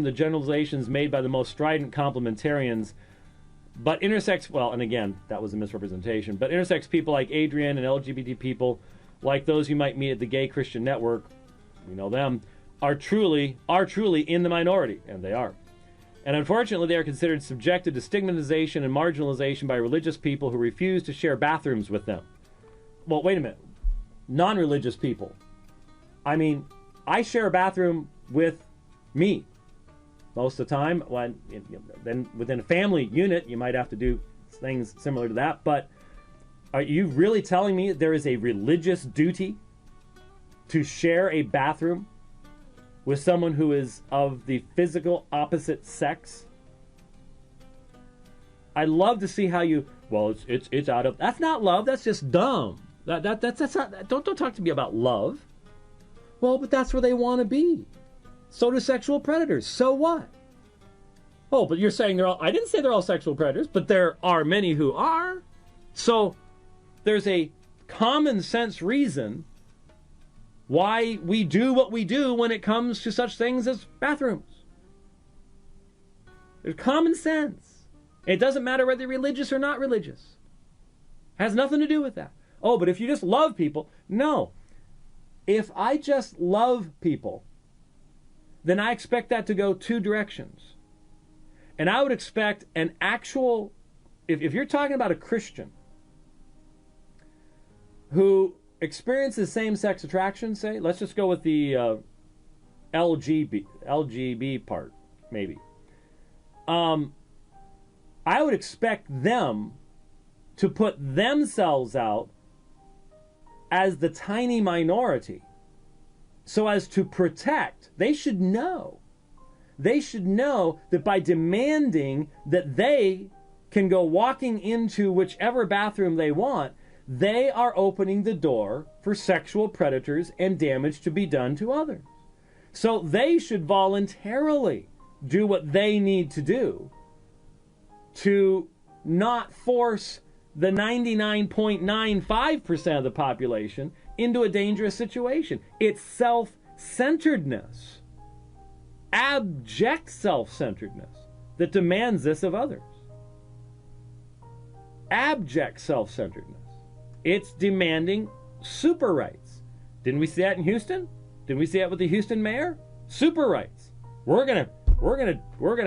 the generalizations made by the most strident complementarians, but intersex, well, and again, that was a misrepresentation, but intersex people like Adrian and LGBT people, like those you might meet at the Gay Christian Network, we know them, are truly in the minority, and they are. And unfortunately, they are considered subjected to stigmatization and marginalization by religious people who refuse to share bathrooms with them. Well, wait a minute. Non-religious people. I mean, I share a bathroom with me. Most of the time, then within a family unit, you might have to do things similar to that. But are you really telling me there is a religious duty to share a bathroom with someone who is of the physical opposite sex? I love to see how you. Well, it's out of. That's not love. That's just dumb. That's not. Don't talk to me about love. Well, but that's where they want to be. So do sexual predators. So what? Oh, but you're saying they're all... I didn't say they're all sexual predators, but there are many who are. So there's a common sense reason why we do what we do when it comes to such things as bathrooms. There's common sense. It doesn't matter whether you're religious or not religious. It has nothing to do with that. Oh, but if you just love people... No. If I just love people, then I expect that to go two directions. And I would expect an actual, if you're talking about a Christian who experiences same-sex attraction, say, let's just go with the LGB part, maybe. I would expect them to put themselves out as the tiny minority, so as to protect. They should know that by demanding that they can go walking into whichever bathroom they want, they are opening the door for sexual predators and damage to be done to others. So they should voluntarily do what they need to do to not force the 99.95% of the population into a dangerous situation. It's self-centeredness, abject self-centeredness, that demands this of others. Abject self-centeredness. It's demanding super rights. Didn't we see that in Houston? Didn't we see that with the Houston mayor? Super rights. We're gonna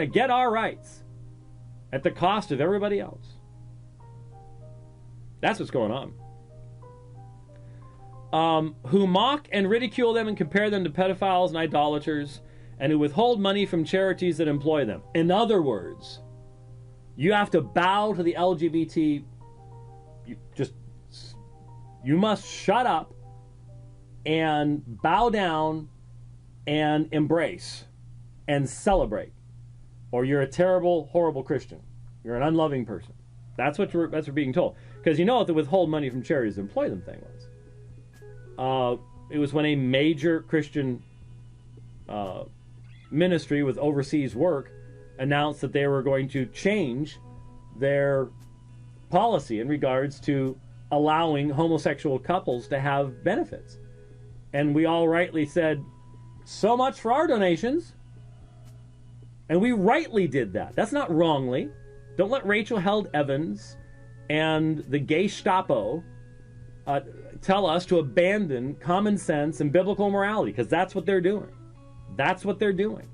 get our rights at the cost of everybody else. That's what's going on. Who mock and ridicule them and compare them to pedophiles and idolaters, and who withhold money from charities that employ them. In other words, you have to bow to the LGBT. You must shut up and bow down and embrace and celebrate, or you're a terrible, horrible Christian. You're an unloving person. That's what we're being told. Because you know what the withhold money from charities to employ them thing was. It was when a major Christian ministry with overseas work announced that they were going to change their policy in regards to allowing homosexual couples to have benefits. And we all rightly said, so much for our donations. And we rightly did that. That's not wrongly. Don't let Rachel Held Evans and the Gestapo tell us to abandon common sense and biblical morality, because that's what they're doing. That's what they're doing.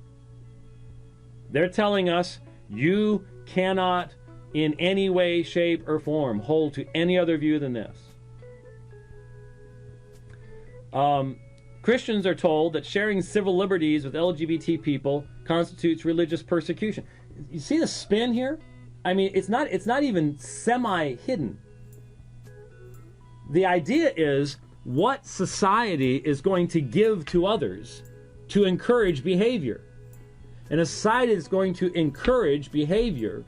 They're telling us you cannot in any way, shape, or form hold to any other view than this. Christians are told that sharing civil liberties with LGBT people constitutes religious persecution. You see the spin here? I mean, it's not even semi-hidden. The idea is what society is going to give to others to encourage behavior. And a society that's going to encourage behavior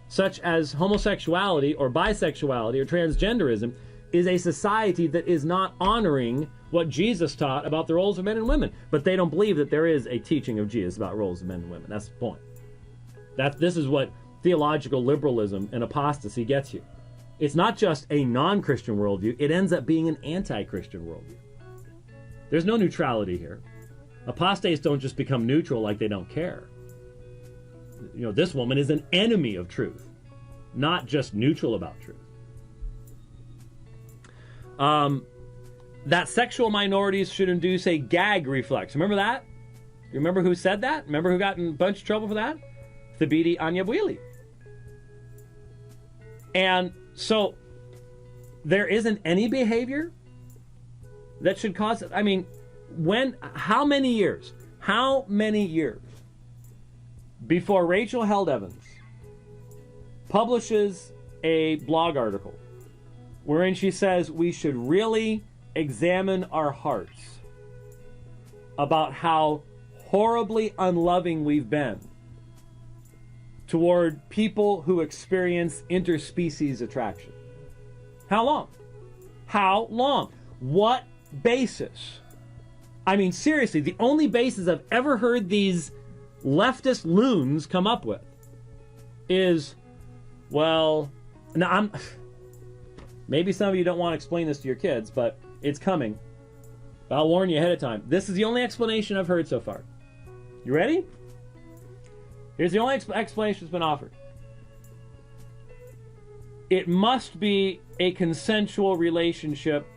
such as homosexuality or bisexuality or transgenderism is a society that is not honoring what Jesus taught about the roles of men and women. But they don't believe that there is a teaching of Jesus about roles of men and women. That's the point. This is what theological liberalism and apostasy gets you. It's not just a non-Christian worldview. It ends up being an anti-Christian worldview. There's no neutrality here. Apostates don't just become neutral like they don't care. this woman is an enemy of truth, not just neutral about truth. That sexual minorities should induce a gag reflex. Remember that? You remember who said that? Remember who got in a bunch of trouble for that? Thabiti Anyabwili. And so there isn't any behavior that should cause it. I mean, how many years before Rachel Held Evans publishes a blog article wherein she says we should really examine our hearts about how horribly unloving we've been toward people who experience interspecies attraction? How long? How long? What basis? I mean, seriously, the only basis I've ever heard these leftist loons come up with is, well, now maybe some of you don't want to explain this to your kids, but it's coming. I'll warn you ahead of time. This is the only explanation I've heard so far. You ready? Here's the only explanation that's been offered. It must be a consensual relationship,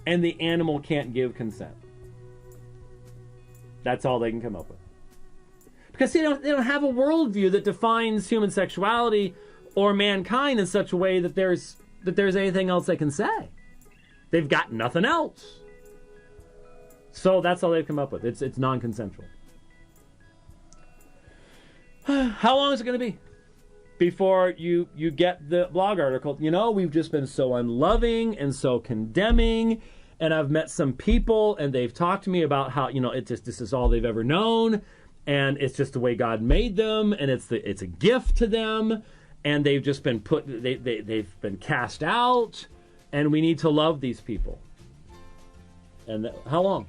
and the animal can't give consent. That's all they can come up with. Because they don't have a worldview that defines human sexuality or mankind in such a way that there's anything else they can say. They've got nothing else. So that's all they've come up with. It's non-consensual. How long is it going to be before you get the blog article? We've just been so unloving and so condemning, and I've met some people and they've talked to me about how this is all they've ever known, and it's just the way God made them, and it's a gift to them, and they've just been they've been cast out, and we need to love these people. And how long?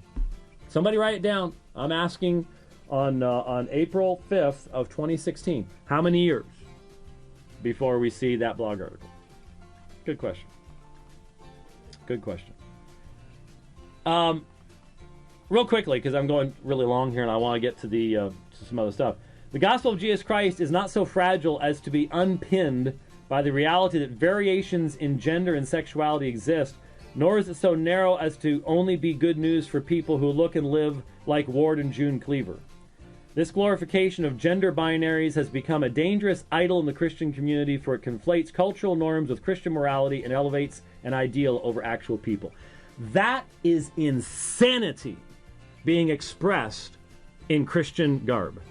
Somebody write it down. I'm asking on April 5th of 2016. How many years before we see that blog article? Good question. Good question. Real quickly, because I'm going really long here and I want to get to to some other stuff. The gospel of Jesus Christ is not so fragile as to be unpinned by the reality that variations in gender and sexuality exist, nor is it so narrow as to only be good news for people who look and live like Ward and June Cleaver. This glorification of gender binaries has become a dangerous idol in the Christian community, for it conflates cultural norms with Christian morality and elevates an ideal over actual people. That is insanity being expressed in Christian garb.